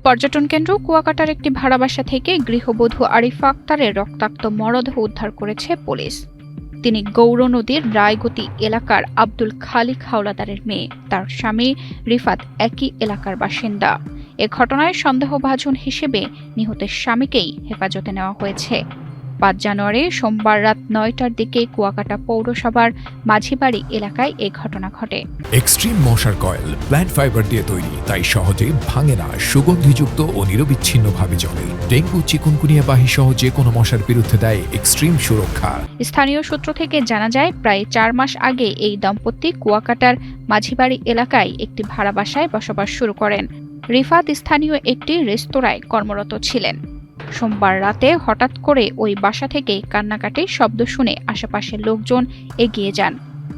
পর্যটন কেন্দ্র কুয়াকাটার একটি ভাড়া বাসা থেকে গৃহবধূ আরিফা আক্তারের রক্তাক্ত মরদেহ উদ্ধার করেছে পুলিশ। তিনি গৌর নদীর রায়গতি এলাকার আব্দুল খালিক হাওলাদারের মেয়ে। তার স্বামী রিফাত একই এলাকার বাসিন্দা। এ ঘটনায় সন্দেহভাজন হিসেবে নিহতের স্বামীকেই হেফাজতে নেওয়া হয়েছে। ৫ জানুয়ারি সোমবার রাত ৯টার দিকে কুয়াকাটা পৌরসভার মাঝিবাড়ি এলাকায় এই ঘটনা ঘটে। এক্সট্রিম মশার কয়েল প্ল্যান্ট ফাইবার দিয়ে তৈরি, তাই সহজে ভাঙে না, সুগন্ধিযুক্ত ও নিরবিচ্ছিন্নভাবে জ্বলে। ডেঙ্গু, চিকুনগুনিয়া বাহি সহ যে কোনো মশার বিরুদ্ধে দেয় এক্সট্রিম সুরক্ষা। স্থানীয় সূত্র থেকে জানা যায়, প্রায় ৪ মাস আগে এই দম্পতি কুয়াকাটার মাঝিবাড়ি এলাকায় একটি ভাড়া বাসায় বসবাস শুরু করেন। রিফাত স্থানীয় একটি রেস্তোরাঁয় কর্মরত ছিলেন। সোমবার রাতে হঠাৎ করে ওই বাসা থেকে কান্নাকাটির শব্দ শুনে আশেপাশের লোকজন এগিয়ে যান।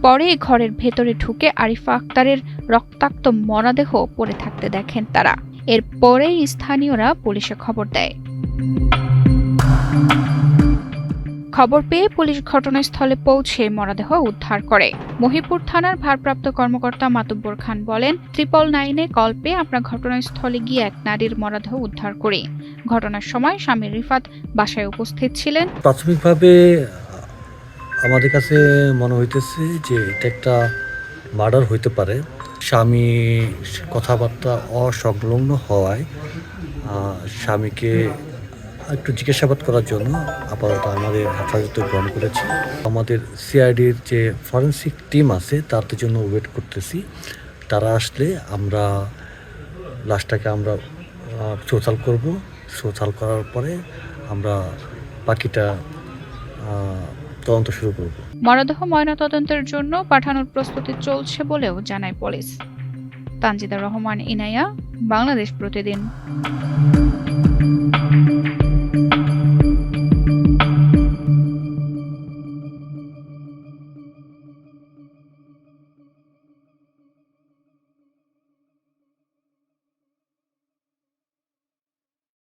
পরে ঘরের ভেতরে ঢুকে আরিফা আক্তারের রক্তাক্ত মরদেহ পড়ে থাকতে দেখেন তারা। এরপরেই স্থানীয়রা পুলিশে খবর দেয়। খবর পেয়ে পুলিশ ঘটনাস্থলে পৌঁছে মরদেহ উদ্ধার করে। মহিপুর থানার ভারপ্রাপ্ত কর্মকর্তা মাতুব্বর খান বলেন, 999-এ কল পেয়ে আমরা ঘটনাস্থলে গিয়ে এক নারীর মরদেহ উদ্ধার করি। ঘটনার সময় স্বামী রিফাত বাসায় উপস্থিত ছিলেন। প্রাথমিকভাবে আমাদের কাছে মনে হইতেছে যে এটা একটা মার্ডার হইতে পারে। স্বামী কথাবার্তা অসংলগ্ন হওয়ায় স্বামীকে একটু জিজ্ঞাসাবাদ করার জন্য আপাতত আমাদের হেফাজতে গ্রহণ করেছি। আমাদের সিআইডির যে ফরেন্সিক টিম আছে তাদের জন্য ওয়েট করতেছি। তারা আসলে আমরা লাশটাকে আমরা সোশ্যাল করব। সোশ্যাল করার পরে আমরা বাকিটা তদন্ত শুরু করব। মরদেহ ময়নাতদন্তের জন্য পাঠানোর প্রস্তুতি চলছে বলেও জানায় পুলিশ। তানজিদা রহমান, ইনায়া, বাংলাদেশ প্রতিদিন।